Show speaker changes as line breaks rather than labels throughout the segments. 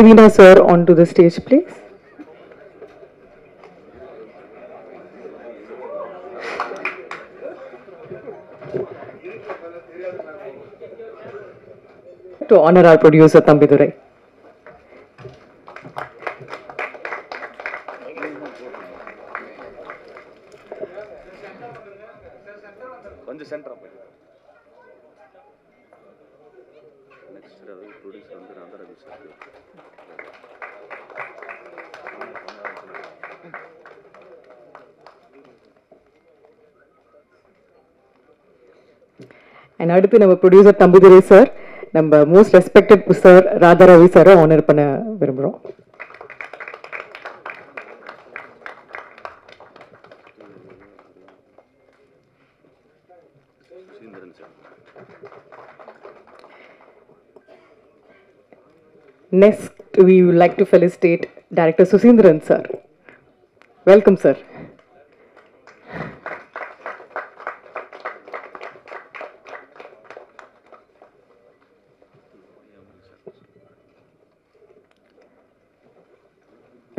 Veena sir onto the stage, please. To honor our producer Thambidurai.
கொஞ்சம் சென்டரா போய் next producer வந்து Radharavi sir.
And அடுத்து நம்ம ப்ரொடியூசர் தம்பிதுரை சார், நம்ம மோஸ்ட் ரெஸ்பெக்டட் சார் ராதாரவி சாரை ஆனர் பண்ண விரும்புகிறோம். Next, we would like to felicitate Director Susindran sir. Welcome, sir.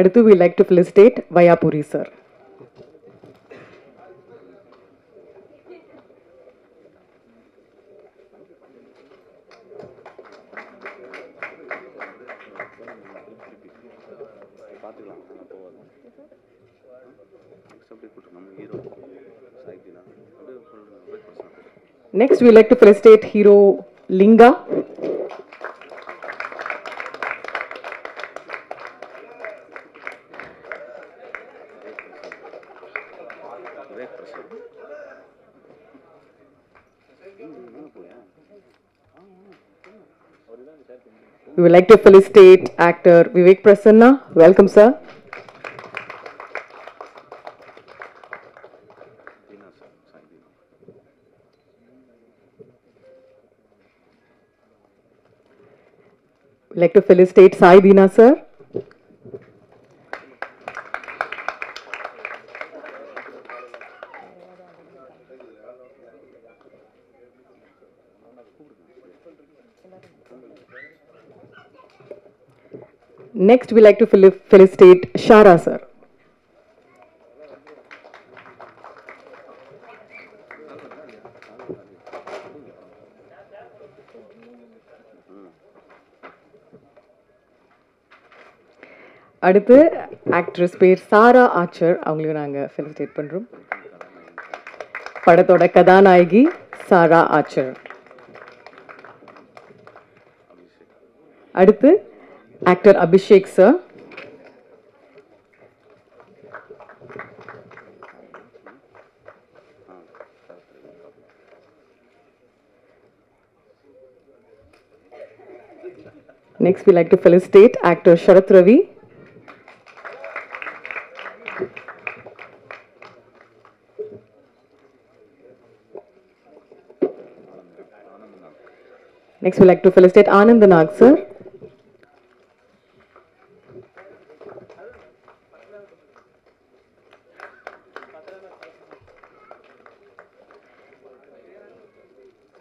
அடுத்து we like to felicitate Vayapuri sir. Next, we like to felicitate hero Linga. We would like to felicitate actor Vivek Prasanna. Welcome, sir. We would like to felicitate Sai Dina, sir. Next, we like to felicitate Shara, sir. அடுத்து actress பேர் சாரா ஆச்சர், அவங்களுக்கு நாங்கள் felicitate பண்ணுறோம். படத்தோட கதாநாயகி சாரா ஆச்சர். அடுத்து actor Abhishek sir. Next, we like to felicitate actor Sharath Ravi. Next, we like to felicitate Anand Nag, sir.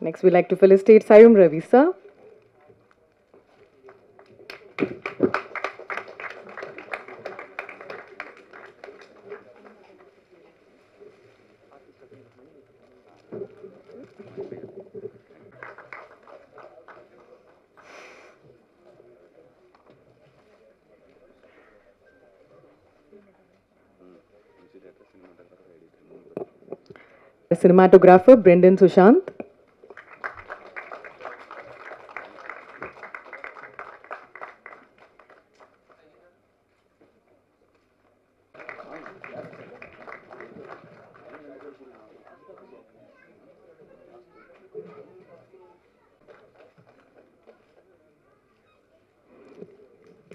Next, we like to felicitate Sayum Ravi, sir. Cinematographer Brendan Sushant.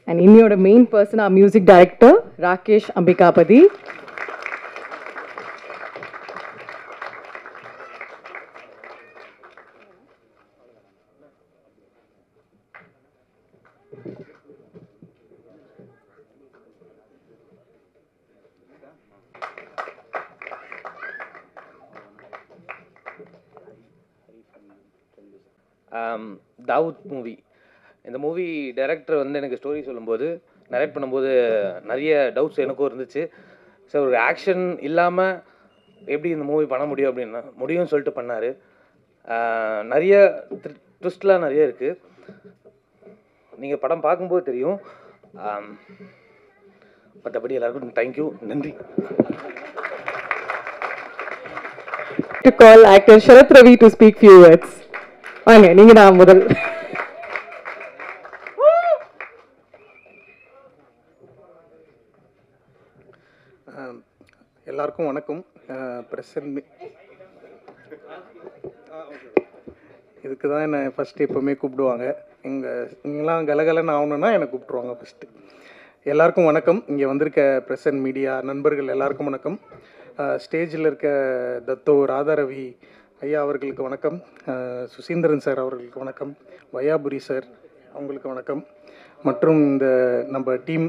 And இன்னையோட main person music director Rakesh Ambikapathi.
Dawood movie, இந்த movie director வந்து எனக்கு story சொல்லும்போது narrate பண்ணும்போது நிறைய doubts எனக்கும் இருந்துச்சு. So ஒரு ஆக்ஷன் இல்லாமல் எப்படி இந்த மூவி பண்ண முடியும் அப்படின்னா முடியும்னு சொல்லிட்டு பண்ணார். நிறைய ட்விஸ்ட்லாம் நிறைய இருக்குது, நீங்கள் படம் பார்க்கும்போது தெரியும். மற்றபடி எல்லாருக்கும் தேங்க்யூ, நன்றி.
To call actor Sharath Ravi to speak few words. வாங்க, நீங்க தான் முதல்.
எல்லாருக்கும் வணக்கம். இதுக்கு தான் என்னை ஃபஸ்ட்டு எப்போவுமே கூப்பிடுவாங்க. இங்கெல்லாம் கலகலன்னு ஆகணுன்னா என்னை கூப்பிட்ருவாங்க ஃபஸ்ட்டு. எல்லாருக்கும் வணக்கம். இங்கே வந்திருக்க ப்ரெஸ் அண்ட் மீடியா நண்பர்கள் எல்லாருக்கும் வணக்கம். ஸ்டேஜில் இருக்க தத்தோ ராதாரவி ஐயா அவர்களுக்கு வணக்கம். சுசீந்திரன் சார் அவர்களுக்கு வணக்கம். வையாபுரி சார் அவங்களுக்கு வணக்கம். மற்றும் இந்த நம்ம டீம்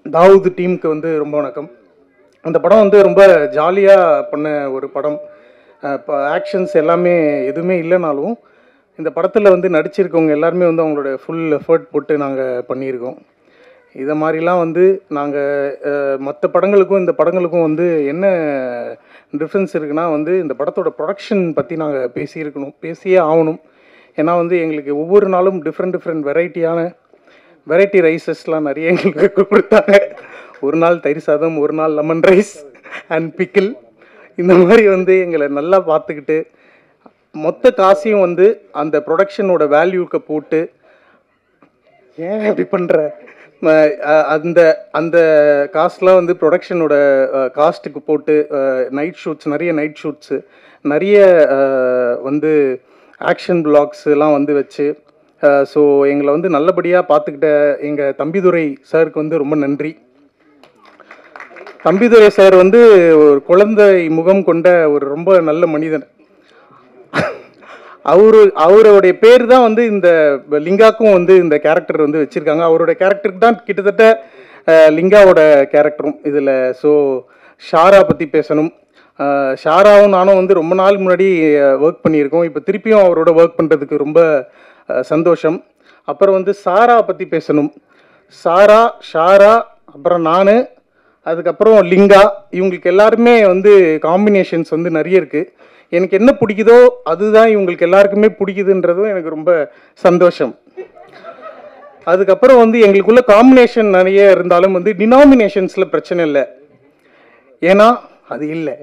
தாவூத் டீமுக்கு வந்து ரொம்ப வணக்கம். அந்த படம் வந்து ரொம்ப ஜாலியாக பண்ண ஒரு படம். இப்போ ஆக்ஷன்ஸ் எல்லாமே எதுவுமே இல்லைனாலும் இந்த படத்தில் வந்து நடிச்சிருக்கவங்க எல்லாருமே வந்து அவங்களோட ஃபுல் எஃபர்ட் போட்டு நாங்கள் பண்ணியிருக்கோம். இதை மாதிரிலாம் வந்து நாங்கள் மற்ற படங்களுக்கும் இந்த படங்களுக்கும் வந்து என்ன டிஃப்ரென்ஸ் இருக்குன்னா வந்து இந்த படத்தோட ப்ரொடக்ஷன் பற்றி நாங்கள் பேசியே ஆகணும். ஏன்னா வந்து எங்களுக்கு ஒவ்வொரு நாளும் டிஃப்ரெண்ட் வெரைட்டி ரைஸஸ்லாம் நிறைய எங்களுக்கு கொடுத்தாங்க. ஒரு நாள் தயிர் சாதம், ஒரு நாள் லெமன் ரைஸ் அண்ட் பிக்கிள், இந்த மாதிரி வந்து எங்களை நல்லா பார்த்துக்கிட்டு மொத்த காசையும் வந்து அந்த ப்ரொடக்ஷனோட வேல்யூக்கு போட்டு ஏன் அப்படி பண்ணுற அந்த காஸ்ட்லாம் வந்து ப்ரொடக்ஷனோட காஸ்ட்டுக்கு போட்டு நிறைய நைட் ஷூட்ஸு நிறைய வந்து ஆக்ஷன் பிளாக்ஸ்லாம் வந்து வச்சு ஸோ எங்களை வந்து நல்லபடியாக பார்த்துக்கிட்ட எங்கள் தம்பிதுரை சாருக்கு வந்து ரொம்ப நன்றி. தம்பிதுரை சார் வந்து ஒரு குழந்தை முகம் கொண்ட ஒரு ரொம்ப நல்ல மனிதன். அவருடைய பேர் தான் வந்து இந்த லிங்காக்கும் வந்து இந்த கேரக்டர் வந்து வச்சுருக்காங்க. அவரோட கேரக்டருக்கு தான் கிட்டத்தட்ட லிங்காவோட கேரக்டரும் இதில். ஸோ ஷாரா பற்றி பேசணும். ஷாராவும் நானும் வந்து ரொம்ப நாள் முன்னாடி ஒர்க் பண்ணியிருக்கோம். இப்போ திருப்பியும் அவரோட ஒர்க் பண்ணுறதுக்கு ரொம்ப சந்தோஷம். அப்புறம் வந்து சாரா பற்றி பேசணும். ஷாரா அப்புறம் நான், அதுக்கப்புறம் லிங்கா, இவங்களுக்கு எல்லாருமே வந்து காம்பினேஷன்ஸ் வந்து நிறைய இருக்குது. எனக்கு என்ன பிடிக்குதோ அதுதான் இவங்களுக்கு எல்லாருக்குமே பிடிக்குதுன்றதும் எனக்கு ரொம்ப சந்தோஷம். அதுக்கப்புறம் வந்து எங்களுக்குள்ள காம்பினேஷன் நிறைய இருந்தாலும் வந்து டினாமினேஷன்ஸில் பிரச்சனை இல்லை, ஏன்னா அது இல்லை.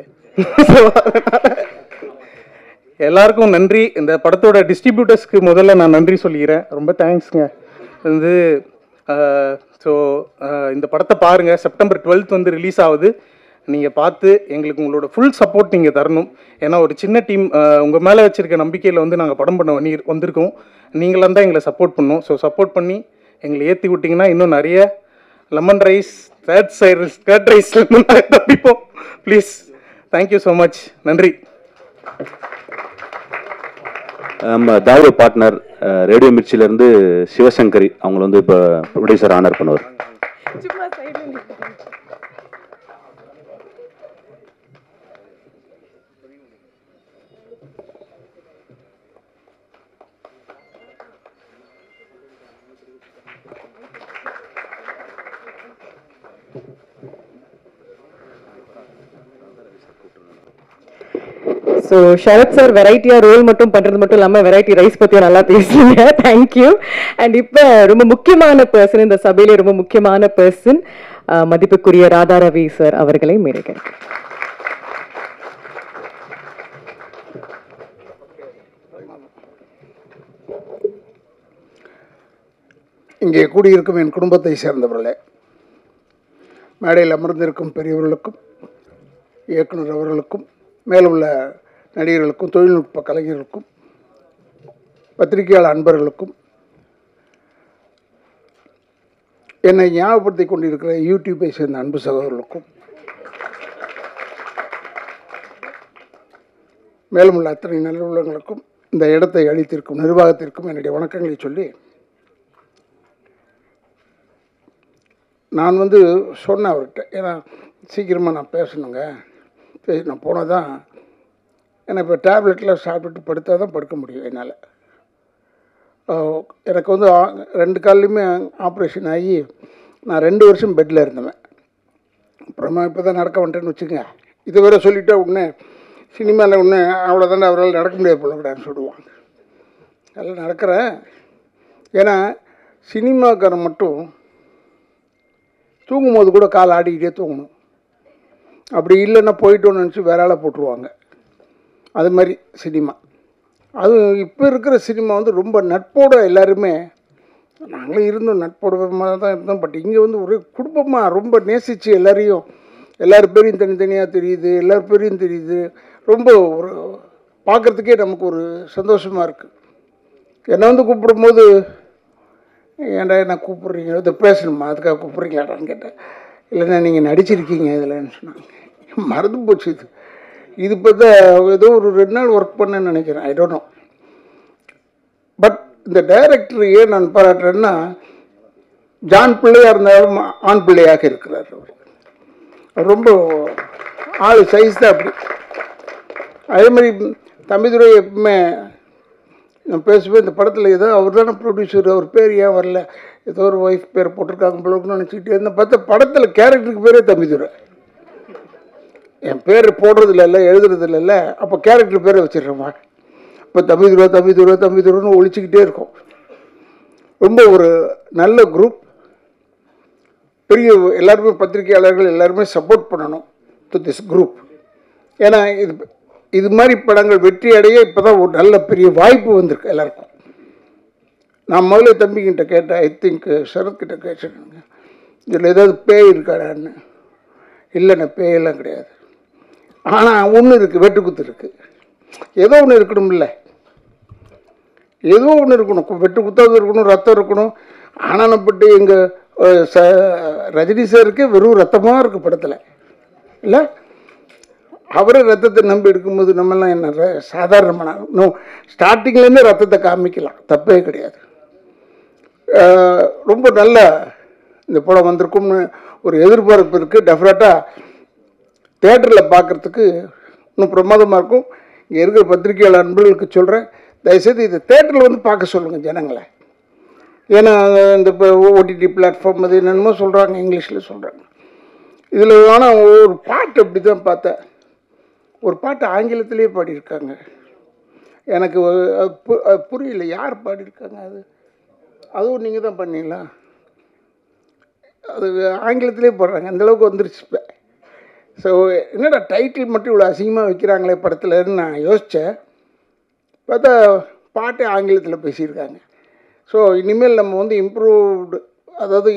எல்லாருக்கும் நன்றி. இந்த படத்தோட டிஸ்ட்ரிபியூட்டர்ஸ்க்கு முதல்ல நான் நன்றி சொல்லிக்கிறேன். ரொம்ப தேங்க்ஸுங்க. வந்து ஸோ இந்த படத்தை பாருங்கள். செப்டம்பர் 12 வந்து ரிலீஸ் ஆகுது. நீங்கள் பார்த்து எங்களுக்கு உங்களோட ஃபுல் சப்போர்ட் நீங்கள் தரணும். ஏன்னா ஒரு சின்ன டீம் உங்கள் மேலே வச்சுருக்க நம்பிக்கையில் வந்து நாங்கள் படம் பண்ண வந்திருக்கோம். நீங்களாம் தான் எங்களை சப்போர்ட் பண்ணோம். ஸோ சப்போர்ட் பண்ணி எங்களை ஏற்றி விட்டிங்கன்னா இன்னும் நிறைய லெமன் ரைஸ், கர்ட் ரைஸ் தப்பிப்போம். Please, thank you so much. நன்றி.
நம்ம தாவூத் பார்ட்னர் ரேடியோ மிர்ச்சிலேருந்து சிவசங்கரி அவங்களை வந்து இப்போ ப்ரொடியூசர் ஆனர் பண்ணுவார்.
ஸோ ஷரத் சார் வெரைட்டியாக ரோல் மட்டும் பண்ணுறது மட்டும் இல்லாமல் வெரைட்டி ரைஸ் பற்றியும் நல்லா பேசுறீங்க. தேங்க்யூ. அண்ட் இப்போ ரொம்ப முக்கியமான பர்சன், இந்த சபையிலே ரொம்ப முக்கியமான பர்சன், மதிப்புக்குரிய ராதாரவி சார் அவர்களை மேடைக்கிறேன்.
இங்கே கூடியிருக்கும் என் குடும்பத்தை சேர்ந்தவர்களே, மேடையில் அமர்ந்திருக்கும் பெரியவர்களுக்கும் இயக்குனர் அவர்களுக்கும் மேலுள்ள நடிகர்களுக்கும் தொழில்நுட்ப கலைஞர்களுக்கும் பத்திரிகையாளர் அன்பர்களுக்கும் என்னை ஞாபகப்படுத்தி கொண்டிருக்கிற யூடியூப்பை சேர்ந்த அன்பு சகோதரர்களுக்கும் மேலும் உள்ள அத்தனை நல்லுள்ளங்களுக்கும் இந்த இடத்தை அளித்திருக்கும் நிர்வாகத்திற்கும் என்னுடைய வணக்கங்களை சொல்லி, நான் சொன்னேன் அவர்கிட்ட, ஏன்னா சீக்கிரமாக நான் பேசணுங்க, நான் போனால் தான் ஏன்னா இப்போ டேப்லெட்டில் சாப்பிட்டுட்டு படுத்தா தான் படுக்க முடியும் என்னால். எனக்கு 2 கால்லையுமே ஆப்ரேஷன் ஆகி நான் 2 வருஷம் பெட்டில் இருந்தேன். அப்புறமா இப்போ தான் நடக்க வந்துட்டேன்னு வச்சுக்கோங்க. இது வேறு சொல்லிவிட்டா உடனே சினிமாவில் ஒன்று அவ்வளோதானே அவரால் நடக்க முடியாது போலக்கூடாதுன்னு சொல்லுவாங்க. அதெல்லாம் நடக்கிறேன். ஏன்னா சினிமாக்காரன் மட்டும் தூங்கும்போது கூட கால் ஆடிக்கிட்டே தூங்கணும். அப்படி இல்லைன்னா போயிட்டோன்னு நினச்சி வேற ஆளை போட்டுருவாங்க. அது மாதிரி சினிமா. அது இப்போ இருக்கிற சினிமா ரொம்ப நட்போடு எல்லாருமே, நாங்களும் இருந்தோம் நட்போட தான் இருந்தோம். பட் இங்கே ஒரு குடும்பமாக ரொம்ப நேசித்து எல்லார் பேரையும் தனித்தனியாக தெரியுது, எல்லார் பேரையும் தெரியுது. ரொம்ப ஒரு பார்க்குறதுக்கே நமக்கு ஒரு சந்தோஷமாக இருக்குது. என்னை கூப்பிடும்போது, ஏன்டா என்ன கூப்பிட்றீங்க, இதை பேசணுமா, அதுக்காக கூப்பிட்றீங்களாடான்னு கேட்டேன். இல்லைன்னா நீங்கள் நடிச்சிருக்கீங்க இதில்ன்னு சொன்னாங்க. மறந்து போச்சு. இது இப்போ தான் ஏதோ ஒரு 2 நாள் ஒர்க் பண்ணேன்னு நினைக்கிறேன், ஐ டோன்ட் நோ. பட் இந்த டைரக்டர் ஏன் நான் பாராட்டுறேன்னா, ஜான் பிள்ளையாக இருந்தாலும் ஆண் பிள்ளையாக இருக்கிறார். அவர் ரொம்ப ஆள் சைஸ் தான் அப்படி. அதே மாதிரி தம்பிதுரை எப்பவுமே நான் பேசுவேன், இந்த படத்தில் ஏதோ அவர் தானே ப்ரொடியூசர், அவர் பேர் ஏன் வரல, ஏதோ ஒரு ஒய்ஃப் பேர் போட்டிருக்காங்க போலன்னு நினச்சிக்கிட்டே இருந்தேன். பார்த்தா படத்தில் கேரக்டருக்கு பேரே தம்பிதுரை. என் பேர் போடுறதில்ல, இல்லை எழுதுறதில்ல, இல்லை அப்போ கேரக்டர் பேரை வச்சிடுறேம்மா. இப்போ தம்பிதுரைன்னு ஒழிச்சிக்கிட்டே இருக்கும். ரொம்ப ஒரு நல்ல குரூப். பெரிய எல்லாருமே பத்திரிகையாளர்கள் எல்லாருமே சப்போர்ட் பண்ணணும் டு திஸ் குரூப். ஏன்னா இது மாதிரி படங்கள் வெற்றி அடைய இப்போ தான் ஒரு நல்ல பெரிய வாய்ப்பு வந்திருக்கு எல்லாருக்கும். நான் முதல்ல தம்பிக்கிட்ட கேட்டேன், ஐ திங்க் சரத்கிட்ட கேட்டேங்க, இதில் ஏதாவது பேய் இருக்காடான்னு. இல்லைண்ணே பேயெல்லாம் கிடையாது. ஆனால் ஒன்று இருக்குது, வெட்டுக்குத்து இருக்குது. ஏதோ ஒன்று இருக்கணும்ல, ஏதோ ஒன்று இருக்கணும். வெட்டுக்குத்தாவது இருக்கணும், ரத்தம் இருக்கணும். ஆனானப்பட்டு எங்கள் ரஜினி சாருக்கு வெறும் ரத்தமாக இருக்குது படத்தில், இல்லை அவரே ரத்தத்தை நம்பி எடுக்கும்போது நம்மெல்லாம் என்ன சாதாரணமான ஸ்டார்டிங்லேருந்து ரத்தத்தை காமிக்கலாம், தப்பே கிடையாது. ரொம்ப நல்ல இந்த படம் வந்திருக்கும்னு ஒரு எதிர்பார்ப்பு இருக்குது. டெஃபினட்டாக தேட்டரில் பார்க்குறதுக்கு இன்னும் பிரமாதமாக இருக்கும். இங்கே இருக்கிற பத்திரிகையாளர் நண்பர்களுக்கு சொல்கிறேன், தயவுசெய்து இதை தேட்டரில் பார்க்க சொல்லுங்கள் ஜனங்களை. ஏன்னா இந்த இப்போ ஓடிடி பிளாட்ஃபார்ம் அது என்னென்னமோ சொல்கிறாங்க, இங்கிலீஷில் சொல்கிறாங்க. இதில் ஆனால் ஒரு பாட்டு அப்படி தான் பார்த்தேன், ஒரு பாட்டு ஆங்கிலத்திலே பாடியிருக்காங்க. எனக்கு புரியல யார் பாடியிருக்காங்க. அதுவும் நீங்கள் தான் பண்ணீங்களா? அது ஆங்கிலத்திலே போடுறாங்க, அந்தளவுக்கு வந்துருச்சு இப்போ. ஸோ என்னடா டைட்டில் மட்டும் இவ்வளோ அசிங்கமாக வைக்கிறாங்களே படத்துலன்னு நான் யோசித்தேன். பார்த்தா பாட்டே ஆங்கிலத்தில் பேசியிருக்காங்க. ஸோ இனிமேல் நம்ம இம்ப்ரூவ்டு, அதாவது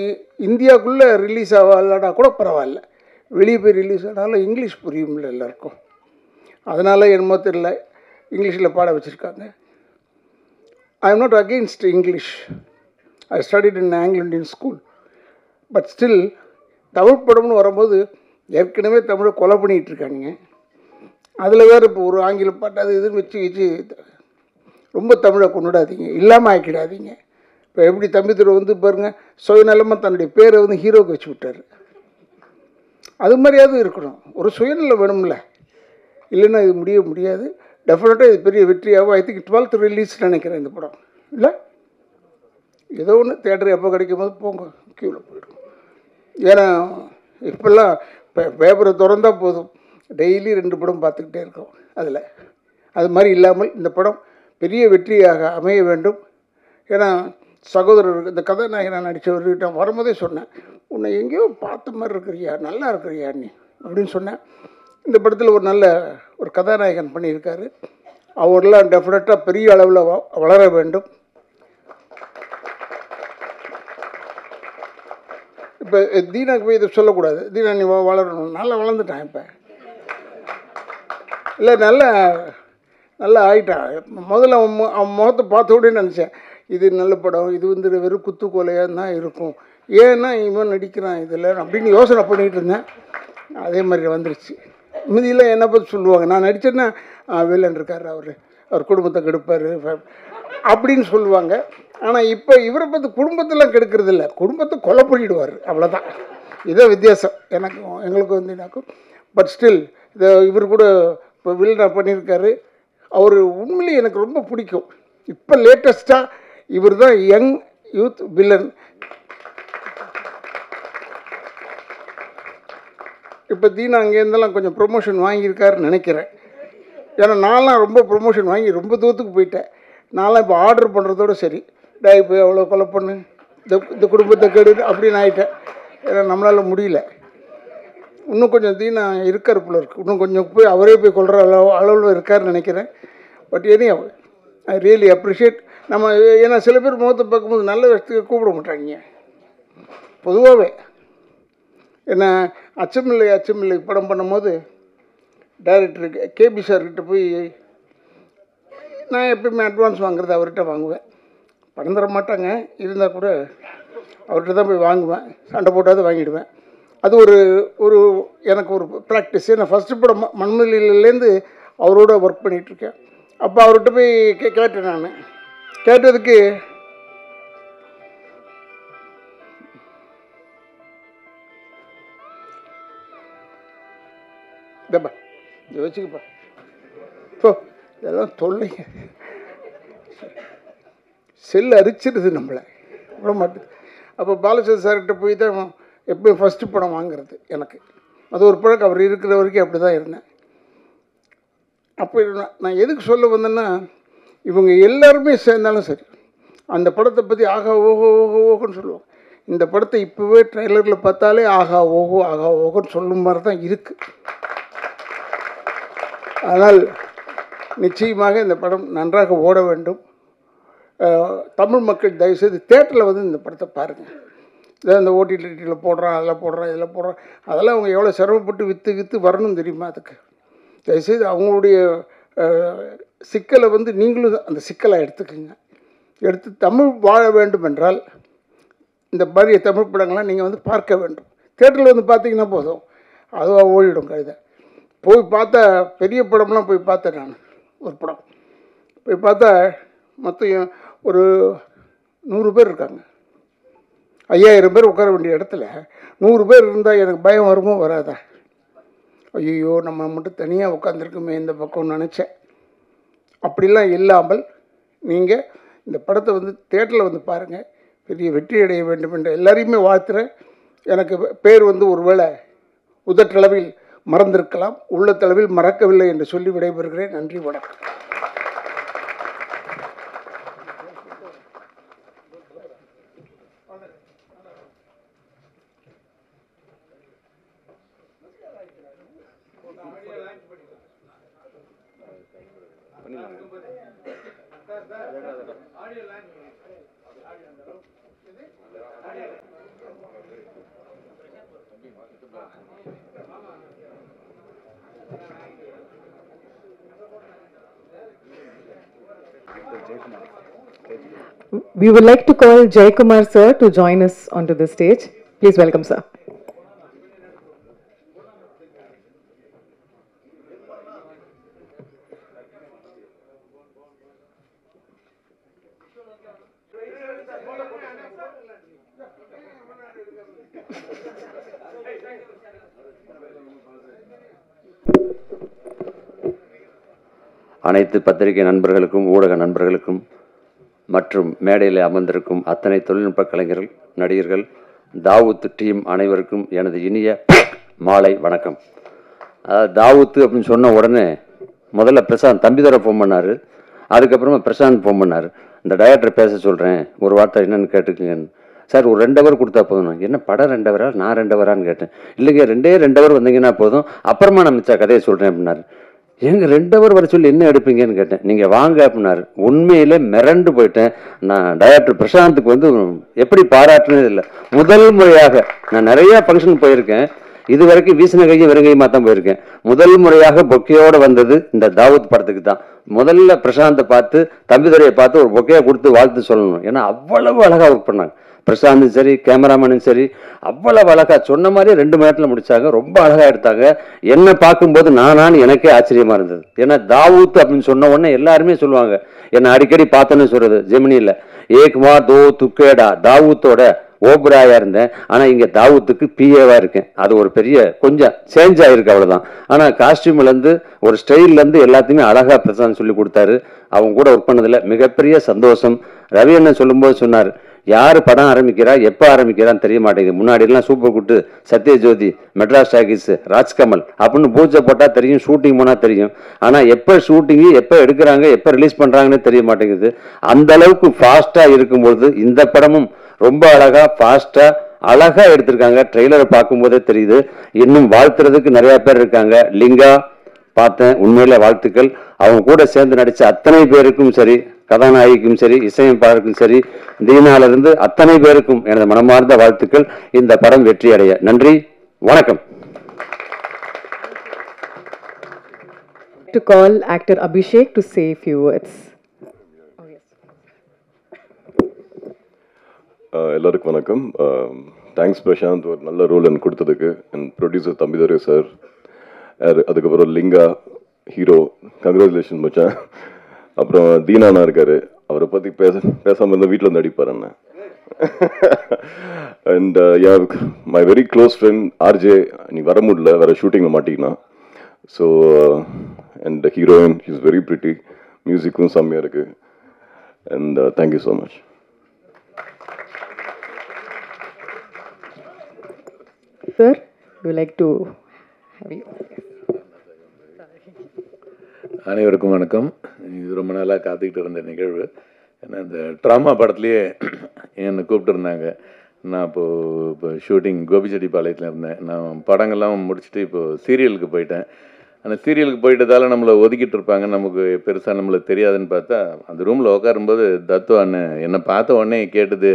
இந்தியாவுக்குள்ளே ரிலீஸ் ஆகலனா கூட பரவாயில்ல, வெளியே போய் ரிலீஸ் ஆனாலும் இங்கிலீஷ் புரியும்ல எல்லாருக்கும். அதனால் என்னமோ தெரியல இங்கிலீஷில் பாட வச்சுருக்காங்க. I am not against English. I studied in Anglo Indian school. But still Tamil படம்னு வரும்போது ஏற்கனவே தமிழை கொலை பண்ணிகிட்டு இருக்காங்க. அதில் வேறு இப்போ ஒரு ஆங்கில பாட்டு அது இதுன்னு வச்சு ரொம்ப தமிழை கொண்டுடாதீங்க, இல்லாமல் ஆக்கிடாதீங்க. இப்போ எப்படி தம்பிதுரை பாருங்கள், சுயநலமாக தன்னுடைய பேரை ஹீரோவுக்கு வச்சு விட்டார். அது மாதிரியாவது இருக்கணும், ஒரு சுயநலம் வேணும்ல, இல்லைன்னா இது முடியாது. டெஃபினட்டாக இது பெரிய வெற்றியாகும். ஐ திங்க் 12th ரிலீஸ் நினைக்கிறேன் இந்த படம், இல்லை ஏதோ ஒன்று தேட்டர் எப்போ கிடைக்கும் போது போங்க, க்யூவில் போயிடும். ஏன்னா இப்போல்லாம் பேப்பரை திறந்தால் போதும், டெய்லி 2 படம் பார்த்துக்கிட்டே இருக்கோம். அது மாதிரி இல்லாமல் இந்த படம் பெரிய வெற்றியாக அமைய வேண்டும். ஏன்னா சகோதரர் இந்த கதாநாயகனை நடித்தவர்கிட்ட வரும்போதே சொன்னேன், உன்னை எங்கேயோ பார்த்த மாதிரி இருக்கிறியா, நல்லா இருக்கிறியா நீ அப்படின்னு சொன்னேன். இந்த படத்தில் ஒரு நல்ல ஒரு கதாநாயகன் பண்ணியிருக்காரு. அவரெல்லாம் டெஃபினட்டாக பெரிய அளவில் வளர வேண்டும். இப்போ தீனாக்கு போய் இதை சொல்லக்கூடாது, தீனா நீ வளரணும், நல்லா வளர்ந்துட்டான் இப்போ, இல்லை நல்லா ஆகிட்டான். முதல்ல அவன் முகத்தை பார்த்த உடனே நினச்சேன், இது நல்ல படம், இது வெறும் குத்து கொலையாக தான் இருக்கும், ஏன்னா இவன் நடிக்கிறான் இதில் அப்படின்னு யோசனை பண்ணிகிட்டு இருந்தேன். அதே மாதிரி வந்துருச்சு. மீதியில் என்ன பற்றி சொல்லுவாங்க, நான் நடித்தேன்னா வில்லன் இருக்கார், அவர் குடும்பத்தை கெடுப்பார் அப்படின்னு சொல்லுவாங்க. ஆனால் இப்போ இவரை பற்றி குடும்பத்தெல்லாம் கெடுக்கிறது இல்லை, குடும்பத்தை கொலை பண்ணிவிடுவார், அவ்வளோதான். இதே வித்தியாசம் எங்களுக்கு வந்துனாக்கும். பட் ஸ்டில் இவர் கூட இப்போ வில்லனாக பண்ணியிருக்காரு. அவர் உண்மையிலே எனக்கு ரொம்ப பிடிக்கும். இப்போ லேட்டஸ்ட்டாக இவர் தான் யங் யூத் வில்லன். இப்போ தீனா அங்கேருந்தெல்லாம் கொஞ்சம் ப்ரொமோஷன் வாங்கியிருக்காருன்னு நினைக்கிறேன். ஏன்னா நான்லாம் ரொம்ப ப்ரொமோஷன் வாங்கி ரொம்ப தூரத்துக்கு போயிட்டேன். நான்லாம் இப்போ ஆர்டர் பண்ணுறதோடு சரி, இப்போ எவ்வளோ கொலை பண்ணு, இந்த குடும்பத்தை கெடு அப்படின்னு ஆகிட்டேன். ஏன்னா நம்மளால் முடியல. இன்னும் கொஞ்சம் தீனா இருக்கார் போல இருக்குது, இன்னும் கொஞ்சம் போய் அவரே போய் கொள்கிற அளவில் இருக்காருன்னு நினைக்கிறேன். But any I really appreciate. நம்ம ஏன்னா சில பேர் முகத்தை பார்க்கும்போது நல்ல விஷயத்துக்கு கூப்பிட மாட்டாங்க பொதுவாகவே. ஏன்னா அச்சமில்லை படம் பண்ணும்போது டைரக்டருக்கு கேபி சார்கிட்ட போய் நான் எப்பயுமே அட்வான்ஸ் வாங்குறது அவர்கிட்ட வாங்குவேன். படம் தர மாட்டாங்க, இருந்தால் கூட அவர்கிட்ட தான் போய் வாங்குவேன். சண்டை போட்டாவது வாங்கிடுவேன். அது ஒரு எனக்கு ஒரு ப்ராக்டிஸ். நான் ஃபஸ்ட்டு படம் மண்மதிலேருந்து அவரோட ஒர்க் பண்ணிகிட்ருக்கேன். அப்போ அவர்கிட்ட போய் கேட்டேன். நான் கேட்டதுக்கு இதப்பா இதை வச்சுக்கப்பா, ஸோ இதெல்லாம் தொல்லைங்க, செல் அரிச்சிடுது நம்மளை விட மாட்டேது. அப்போ பாலச்சந்திர சார்கிட்ட போய் தான் எப்போயும் ஃபஸ்ட்டு படம் வாங்கிறது எனக்கு. அது ஒரு பழக்கம், அவர் இருக்கிற வரைக்கும் அப்படி தான் இருந்தேன். அப்போ நான் எதுக்கு சொல்ல வந்தேன்னா, இவங்க எல்லாருமே சேர்ந்தாலும் சரி அந்த படத்தை பற்றி ஆகா ஓஹோ ஓஹோ ஓஹோன்னு சொல்லுவாங்க. இந்த படத்தை இப்போவே ட்ரெய்லரில் பார்த்தாலே ஆகா ஓஹோன்னு சொல்லும் மாதிரி தான் இருக்குது. ஆனால் நிச்சயமாக இந்த படம் நன்றாக ஓட வேண்டும். தமிழ் மக்கள் தயவுசெய்து தேட்டரில் வந்து இந்த படத்தை பாருங்கள். இதை இந்த ஓடிடியில் போடுறான், அதில் போடுறான், இதில் போடுறான், அதெல்லாம் அவங்க எவ்வளோ சிரமப்பட்டு விற்று வரணும் தெரியுமா? அதுக்கு தயவுசெய்து அவங்களுடைய சிக்கலை வந்து நீங்களும் அந்த சிக்கலை எடுத்துக்கோங்க. எடுத்து தமிழ் வாழ வேண்டும் என்றால் இந்த மாதிரி தமிழ் படங்கள்லாம் நீங்கள் வந்து பார்க்க வேண்டும். தேட்டரில் வந்து பார்த்தீங்கன்னா போதும், அதுவாக ஓடிடும் கழுதை. போய் பார்த்தா பெரிய படம்லாம் போய் பார்த்தேன் நான். ஒரு படம் போய் பார்த்தா மொத்தம் ஒரு 100 பேர் இருக்காங்க. 5000 பேர் உட்கார வேண்டிய இடத்துல 100 பேர் இருந்தால் எனக்கு பயம் வருமோ வராதா? ஐயோ நம்ம மட்டும் தனியாக உட்காந்துருக்குமே இந்த பக்கம் நினச்சேன். அப்படிலாம் இல்லாமல் நீங்கள் இந்த படத்தை வந்து தேட்டரில் வந்து பாருங்கள். பெரிய வெற்றி அடைய வேண்டும் என்று எல்லாரையுமே வாழ்த்துறேன். எனக்கு பேர் வந்து ஒருவேளை உதட்டளவில் மறந்திருக்கலாம், உள்ளத்தளவில் மறக்கவில்லை என்று சொல்லி விடைபெறுகிறேன். நன்றி, வணக்கம்.
We would like to call Jaikumar sir to join us onto the stage. Please welcome sir.
அனைத்து பத்திரிகை நண்பர்களுக்கும் ஊடக நண்பர்களுக்கும் மற்றும் மேடையில் அமர்ந்திருக்கும் அத்தனை தொழில்நுட்ப கலைஞர்கள், நடிகர்கள், தாவூத் டீம் அனைவருக்கும் எனது இனிய மாலை வணக்கம். அதாவது தாவூத்து அப்படின்னு சொன்ன உடனே முதல்ல பிரசாந்த் தம்பிதுரை ஃபோன் பண்ணார். அதுக்கப்புறமா பிரசாந்த் ஃபோன் பண்ணார். இந்த டைரக்டர் பேச சொல்கிறேன், ஒரு வார்த்தை என்னென்னு கேட்டுக்குங்கன்னு. சார் ஒரு 2 ஹவர் கொடுத்தா போதும். என்ன படம் 2 ஹவரா, நான் 2 ஹவரான்னு கேட்டேன். இல்லைங்க 2 ஹவர் வந்தீங்கன்னா போதும், அப்புறமா நான் மிச்ச கதையை சொல்கிறேன் அப்படின்னாரு. எங்க 2 ஹவர் வர சொல்லி என்ன எடுப்பீங்கன்னு கேட்டேன். நீங்கள் வாங்க அப்படின்னாரு. உண்மையிலே மிரண்டு போயிட்டேன். நான் டைரக்டர் பிரசாந்துக்கு வந்து எப்படி பாராட்டுனது இல்லை. முதல் முறையாக நான் நிறைய ஃபங்க்ஷன் போயிருக்கேன், இது வரைக்கும் வீசின கையும் வெறுங்கையுமா தான் போயிருக்கேன். முதல் முறையாக பொக்கையோடு வந்தது இந்த தாவூத் படத்துக்கு தான். முதல்ல பிரசாந்தை பார்த்து, தம்பிதுரையை பார்த்து ஒரு பொக்கையை கொடுத்து வாழ்த்து சொல்லணும். ஏன்னா அவ்வளவு அழகாக ஒர்க் பண்ணாங்க. பிரசாந்தும் சரி, கேமராமேனும் சரி, அவ்வளவு அழகா சொன்ன மாதிரி 2 மணி நேரத்தில் முடிச்சாங்க. ரொம்ப அழகா எடுத்தாங்க. என்ன பார்க்கும்போது நானான்னு எனக்கே ஆச்சரியமா இருந்தது. ஏன்னா தாவூத் அப்படின்னு சொன்ன உடனே எல்லாருமே சொல்லுவாங்க, என்ன அடிக்கடி பார்த்தேன்னு சொல்றது ஜெமினியில், ஏக்மா தோ துக்கேடா தாவூத்தோட ஓபராயா இருந்தேன். ஆனால் இங்கே தாவூத்துக்கு பிஏவா இருக்கேன். அது ஒரு பெரிய கொஞ்சம் சேஞ்ச் ஆகிருக்கு, அவ்வளோதான். ஆனால் காஸ்டியூம்லேருந்து ஒரு ஸ்டைல்லேருந்து எல்லாத்தையுமே அழகாக பிரசாந்த் சொல்லி கொடுத்தாரு. அவங்க கூட ஒர்க் பண்ணதில் மிகப்பெரிய சந்தோஷம். ரவி அண்ணன் சொல்லும்போது சொன்னார், யார் படம் ஆரம்பிக்கிறா, எப்போ ஆரம்பிக்கிறான்னு தெரிய மாட்டேங்குது. முன்னாடிலாம் சூப்பர் குட்டு, சத்யஜோதி, மெட்ராஸ் டாக்கீஸ், ராஜ்கமல் அப்படின்னு பூஜை போட்டால் தெரியும், ஷூட்டிங் போனால் தெரியும். ஆனால் எப்போ ஷூட்டிங்கு, எப்போ எடுக்கிறாங்க, எப்போ ரிலீஸ் பண்ணுறாங்கன்னு தெரிய மாட்டேங்குது. அந்த அளவுக்கு ஃபாஸ்ட்டாக இருக்கும்பொழுது இந்த படமும் ரொம்ப அழகாக ஃபாஸ்ட்டாக அழகாக எடுத்திருக்காங்க. ட்ரெய்லரை பார்க்கும்போதே தெரியுது. இன்னும் வாழ்த்துறதுக்கு நிறையா பேர் இருக்காங்க. லிங்கா பார்த்தேன், உண்மையில வாழ்த்துக்கள். அவங்க கூட சேர்ந்து நடித்த அத்தனை பேருக்கும் சரி, கதாநாயகிக்கும் சரி, இசையமைப்பாளருக்கும் சரி, தீனாலிருந்து அத்தனை பேருக்கும் எனது மனமார்ந்த வாழ்த்துக்கள். இந்த படம் வெற்றி அடைய நன்றி, வணக்கம்.
To call actor Abhishek to say a few words.
எல்லாருக்கும் வணக்கம். தேங்க்ஸ் பிரசாந்த், ஒரு நல்ல ரோல் எனக்கு கொடுத்ததுக்கு. அண்ட் ப்ரொடியூசர் தம்பிதுரை சார், அதுக்கப்புறம் லிங்கா ஹீரோ, கங்க்ராச்சுலேஷன் மச்சான். அப்புறம் தீனானா இருக்காரு, அவரை பற்றி பேசாமல் இருந்தால் வீட்டில் வந்து அடிப்பார் அண்ணன். And my very close friend RJ, நீ வர முடியல, வேறு ஷூட்டிங்கில் மாட்டிக்கினா. So and heroine is very pretty, மியூசிக்கும் செம்மையாக இருக்குது. And thank you so much.
Sir, you like to have you?
அனைவருக்கும் வணக்கம். இது ரொம்ப நாளாக காத்துக்கிட்டு இருந்த நிகழ்வு. ஏன்னா இந்த ட்ராமா படத்துலேயே என்னை கூப்பிட்டுருந்தாங்க. நான் இப்போ ஷூட்டிங் கோபிச்செட்டிப்பாளையத்தில் இருந்தேன். நான் படங்கள்லாம் முடிச்சுட்டு இப்போது சீரியலுக்கு போயிட்டேன். அந்த சீரியலுக்கு போயிட்டதால் நம்மளை ஒதுக்கிட்டு இருப்பாங்க, நமக்கு பெருசாக நம்மளுக்கு தெரியாதுன்னு பார்த்தா, அந்த ரூமில் உட்காரும்போது தத்து அண்ணன் என்னை பார்த்த உடனே கேட்டது,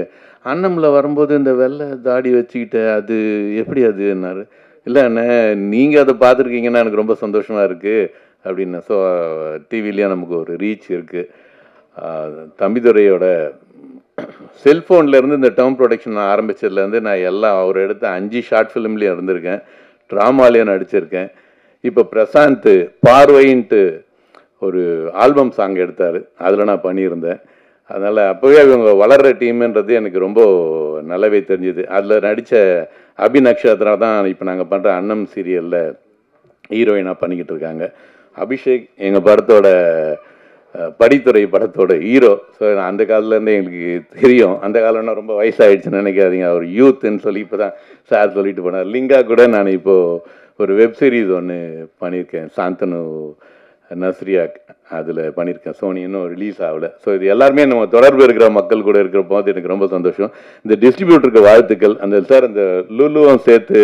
அண்ணமில் வரும்போது இந்த வெள்ளை தாடி வச்சுக்கிட்ட அது எப்படி அதுன்னாரு. இல்லை அண்ணன், நீங்கள் அதை பார்த்துருக்கீங்கன்னா எனக்கு ரொம்ப சந்தோஷமாக இருக்குது அப்படின்னு. ஸோ டிவிலேயே நமக்கு ஒரு ரீச் இருக்குது. தம்பிதுரையோட செல்ஃபோன்லேருந்து இந்த டேர்ம் ப்ரொடக்ஷன் ஆரம்பித்ததுலேருந்து நான் எல்லாம் அவர் எடுத்த 5 ஷார்ட் ஃபிலிம்லேயும் இருந்திருக்கேன், ட்ராமாலேயும் நடிச்சிருக்கேன். இப்போ பிரசாந்த் பார்வைன்ட்டு ஒரு ஆல்பம் சாங் எடுத்தார், அதில் நான் பண்ணியிருந்தேன். அதனால் அப்போவே இவங்க வளர்கிற டீம்ன்றது எனக்கு ரொம்ப நல்லாவே தெரிஞ்சுது. அதில் நடித்த அபி நக்ஷத்ரா தான் இப்போ நாங்கள் பண்ணுற அன்னம் சீரியலில் ஹீரோயினாக பண்ணிக்கிட்டு இருக்காங்க. அபிஷேக் எங்கள் படத்தோட படித்துறை படத்தோட ஹீரோ. ஸோ அந்த காலத்துலேருந்தே எங்களுக்கு தெரியும். அந்த காலம்னா ரொம்ப வயசாகிடுச்சுன்னு நினைக்காதீங்க, அவர் யூத்துன்னு சொல்லி இப்போ தான் சார் சொல்லிட்டு போனார். லிங்கா கூட நான் இப்போது ஒரு வெப் சீரிஸ் ஒன்று பண்ணியிருக்கேன், சாந்தனு நஸ்ரியா, அதில் பண்ணியிருக்கேன். சோனி இன்னும் ரிலீஸ் ஆகலை. ஸோ இது எல்லாருமே நம்ம தொடர்பு இருக்கிற மக்கள் கூட இருக்கிற போது எனக்கு ரொம்ப சந்தோஷம். இந்த டிஸ்ட்ரிபியூட்டருக்கு வாழ்த்துக்கள். அந்த சார் அந்த லுலுவும் சேர்த்து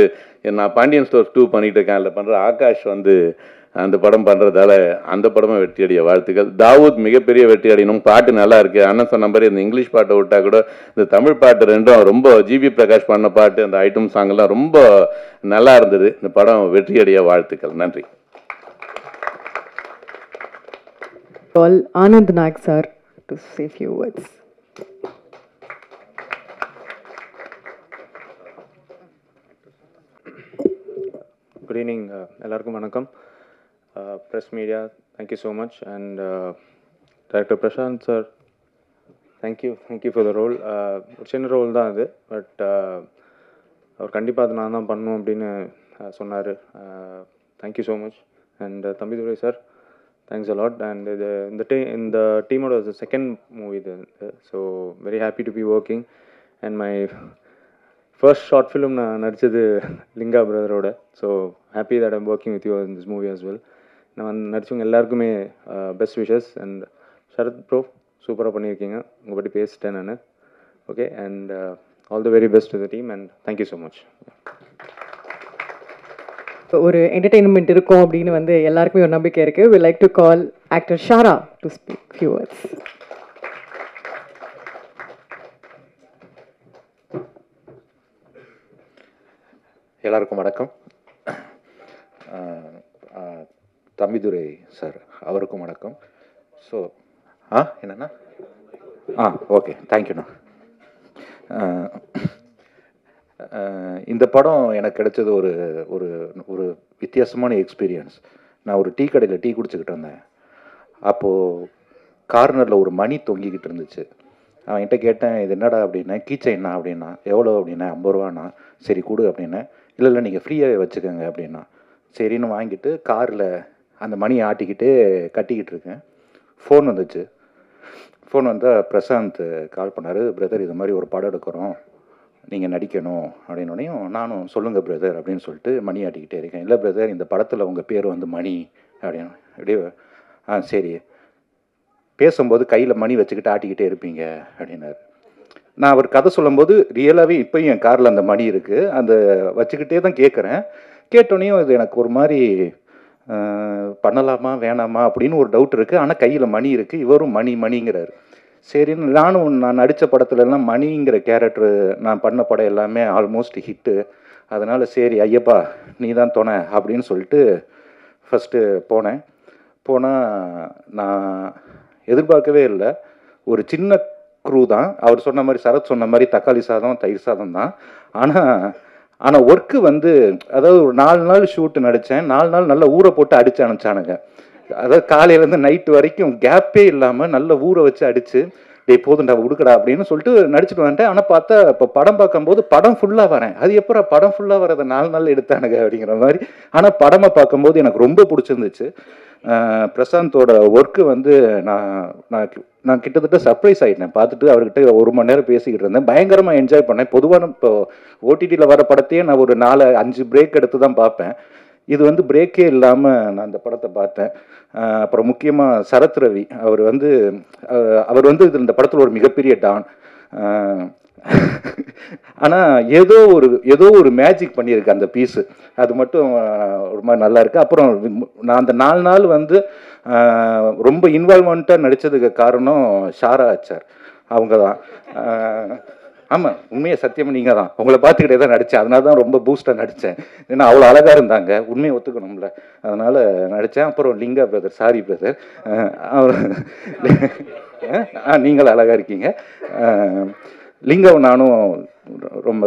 நான் பாண்டியன் ஸ்டோர்ஸ் 2 பண்ணிகிட்டு இருக்கேன், அதில் பண்ணுற ஆகாஷ் வந்து அந்த படம் பண்ணுறதால அந்த படமும் வெற்றி அடைய வாழ்த்துக்கள். தாவூத் மிகப்பெரிய வெற்றி அடையணும். பாட்டு நல்லா இருக்குது. அண்ணன் சொன்ன மாதிரி இந்த இங்கிலீஷ் பாட்டை விட்டால் கூட இந்த தமிழ் பாட்டு ரெண்டும் ரொம்ப ஜிவி பிரகாஷ் பண்ண பாட்டு, அந்த ஐட்டம் சாங்கெல்லாம் ரொம்ப நல்லா இருந்தது. இந்த படம் வெற்றி அடைய வாழ்த்துக்கள். நன்றி.
Call Anand Nag sir to say a few words.
Good evening, எல்லாருக்கும் வணக்கம். Press media, thank you so much, and Director Prashant sir, thank you for the role. ஒரு சின்ன ரோல் தான் அது, பட் அவர் கண்டிப்பாக அதை நான் தான் பண்ணணும் அப்படின்னு சொன்னார். Thank you so much. And Thambidurai sir, thanks a lot. And இந்த டீமோட செகண்ட் மூவி இது, so very happy to be working. And my first short film நான் நடித்தது லிங்கா பிரதரோட. So happy that I'm working with you in this movie as well. நான் நடிச்சவங்க எல்லாருக்குமே best wishes. And Sarath bro, சூப்பராக பண்ணியிருக்கீங்க, உங்கள் பற்றி பேசிட்டேன் நான். Okay, and all the very best to the team, and thank you so much.
ஒரு என்டர்டெயின்மெண்ட் இருக்கும் அப்படின்னு வந்து எல்லாருக்குமே ஒரு நம்பிக்கை இருக்குது. We like to call actor Shara to speak few words.
எல்லாருக்கும் வணக்கம். தம்பிதுரை சார் அவருக்கும் வணக்கம். ஸோ என்னண்ணா ஓகே, தேங்க்யூண்ணா. இந்த படம் எனக்கு கிடைச்சது ஒரு ஒரு ஒரு வித்தியாசமான எக்ஸ்பீரியன்ஸ். நான் ஒரு டீ கடையில் டீ குடிச்சிக்கிட்டு இருந்தேன். அப்போது கார்னரில் ஒரு மணி தொங்கிக்கிட்டு இருந்துச்சு. அவன்கிட்ட கேட்டேன், இது என்னடா அப்படின்னா, கீச்சைன்னா அப்படின்னா. எவ்வளோ அப்படின்னா, 50 ரூபாண்ணா. சரி கொடு அப்படின்னேன். இல்லை நீங்கள் ஃப்ரீயாகவே வச்சுக்கோங்க அப்படின்னா. சரின்னு வாங்கிட்டு காரில் அந்த மணியை ஆட்டிக்கிட்டு கட்டிக்கிட்டு இருக்கேன். ஃபோன் வந்துச்சு. ஃபோன் வந்தால் பிரசாந்த் கால் பண்ணார். பிரதர் இது மாதிரி ஒரு படம் எடுக்கிறோம், நீங்கள் நடிக்கணும் அப்படின்னோடனையும் நானும் சொல்லுங்கள் பிரதர் அப்படின்னு சொல்லிட்டு மணி ஆட்டிக்கிட்டே இருக்கேன். இல்லை பிரதர் இந்த படத்தில் உங்கள் பேர் வந்து மணி அப்படின்னு. அப்படியே சரி, பேசும்போது கையில் மணி வச்சுக்கிட்டு ஆட்டிக்கிட்டே இருப்பீங்க அப்படின்னாரு. நான் அவர் கதை சொல்லும்போது ரியலாகவே இப்போயும் என் காரில் அந்த மணி இருக்குது, அந்த வச்சுக்கிட்டே தான் கேட்குறேன். கேட்டோடனையும் இது எனக்கு ஒரு மாதிரி பண்ணலாமா வேணாமா அப்படின்னு ஒரு டவுட் இருக்குது. ஆனால் கையில் மணி இருக்குது, இவரும் மணிங்கிறாரு. சரின்னு நான் நடித்த படத்துலலாம் மணிங்கிற கேரக்டரு நான் பண்ண படம் எல்லாமே ஆல்மோஸ்ட் ஹிட்டு. அதனால் சரி ஐயப்பா நீ தான் துணை அப்படின்னு சொல்லிட்டு ஃபஸ்ட்டு போனால் நான் எதிர்பார்க்கவே இல்லை. ஒரு சின்ன க்ரூ தான். அவர் சொன்ன மாதிரி, சரத் சொன்ன மாதிரி தக்காளி சாதம் தயிர் சாதம் தான். ஆனால் ஒர்க்கு வந்து, அதாவது ஒரு 4 நாள் ஷூட்டு நடித்தேன். 4 நாள் நல்லா ஊற போட்டு அடித்து அனுப்பிச்சானுங்க. அதாவது காலையிலேருந்து நைட்டு வரைக்கும் கேப்பே இல்லாமல் நல்ல ஊற வச்சு அடித்து, டே போதுண்டா உடுக்கடா அப்படின்னு சொல்லிட்டு நடிச்சுட்டு வந்துட்டேன். ஆனால் பார்த்தா இப்போ படம் பார்க்கும்போது படம் ஃபுல்லாக வரேன். அது எப்போ படம் ஃபுல்லாக வரதை 4 நாள் எடுத்தானுங்க அப்படிங்கிற மாதிரி. ஆனால் படமாக பார்க்கும்போது எனக்கு ரொம்ப பிடிச்சிருந்துச்சு. பிரசாந்தோட ஒர்க்கு வந்து நான் கிட்டத்தட்ட சர்ப்ரைஸ் ஆகிட்டேன் பார்த்துட்டு. அவர்கிட்ட 1 மணி நேரம் பேசிக்கிட்டு இருந்தேன். பயங்கரமாக என்ஜாய் பண்ணேன். பொதுவான இப்போ ஓடிடியில் வர படத்தையே நான் ஒரு 4-5 பிரேக் எடுத்து தான் பார்ப்பேன். இது வந்து பிரேக்கே இல்லாமல் நான் அந்த படத்தை பார்த்தேன். அப்புறம் முக்கியமாக சரத் ரவி அவர் வந்து இந்த படத்தில் ஒரு மிகப்பெரிய டான். ஆனால் ஏதோ ஒரு மேஜிக் பண்ணியிருக்கு அந்த பீஸு. அது மட்டும் ஒரு மாதிரி நல்லா இருக்குது. அப்புறம் நான் அந்த 4 நாள் வந்து ரொம்ப இன்வால்வ்மெண்ட்டாக நடித்ததுக்கு காரணம் ஷாரா ஆச்சார். அவங்க தான். ஆமாம், உண்மையை சத்தியமாக நீங்கள் தான். உங்களை பார்த்துக்கிட்டே தான் நடித்தேன். அதனால தான் ரொம்ப பூஸ்டாக நடித்தேன். ஏன்னா அவ்வளோ அழகாக இருந்தாங்க. உண்மையை ஒத்துக்கணும்ல, அதனால் நடித்தேன். அப்புறம் லிங்கா பிரதர், சாரி பிரதர், அவர் நீங்கள் அழகாக இருக்கீங்க. லிங்காவும் நானும் ரொம்ப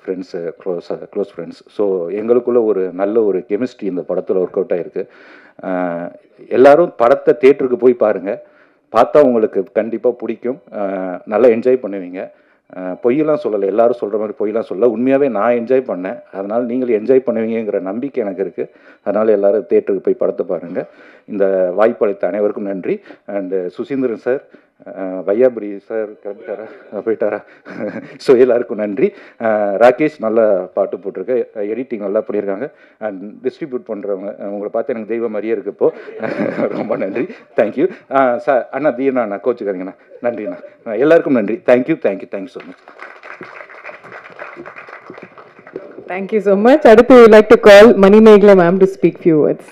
ஃப்ரெண்ட்ஸு, க்ளோஸ் ஃப்ரெண்ட்ஸ். ஸோ எங்களுக்குள்ள ஒரு நல்ல ஒரு கெமிஸ்ட்ரி இந்த படத்தில் ஒர்க் அவுட் ஆகிருக்கு. எல்லோரும் படத்தை தேட்டருக்கு போய் பாருங்கள். பார்த்தா உங்களுக்கு கண்டிப்பாக பிடிக்கும். நல்லா என்ஜாய் பண்ணுவீங்க. பொய்யெல்லாம் சொல்லலை, எல்லோரும் சொல்கிற மாதிரி பொய்யெல்லாம் சொல்லலை. உண்மையாகவே நான் என்ஜாய் பண்ணேன். அதனால் நீங்கள் என்ஜாய் பண்ணுவீங்கிற நம்பிக்கை எனக்கு இருக்குது. அதனால் எல்லோரும் தேட்டருக்கு போய் படத்தை பாருங்கள். இந்த வாய்ப்பளித்த அனைவருக்கும் நன்றி. And Suseenthiran sir, Vaiyapuri sir கிளம்பிட்டாரா, போயிட்டாரா? ஸோ எல்லாருக்கும் நன்றி. ராகேஷ் நல்லா பாட்டு போட்டிருக்க, எடிட்டிங் நல்லா பண்ணியிருக்காங்க. அண்ட் டிஸ்ட்ரிபியூட் பண்ணுறவங்க, உங்களை பார்த்து எனக்கு தெய்வம் மாதிரியே இருக்குது இப்போது. ரொம்ப நன்றி, தேங்க்யூ சார். அண்ணா தீனா அண்ணா கோச்சுக்காதீங்கண்ணா. நன்றிண்ணா, எல்லாருக்கும் நன்றி. Thank you so much.
Thank you so much. Adithu, would like to call Manimegla ma'am to speak few words.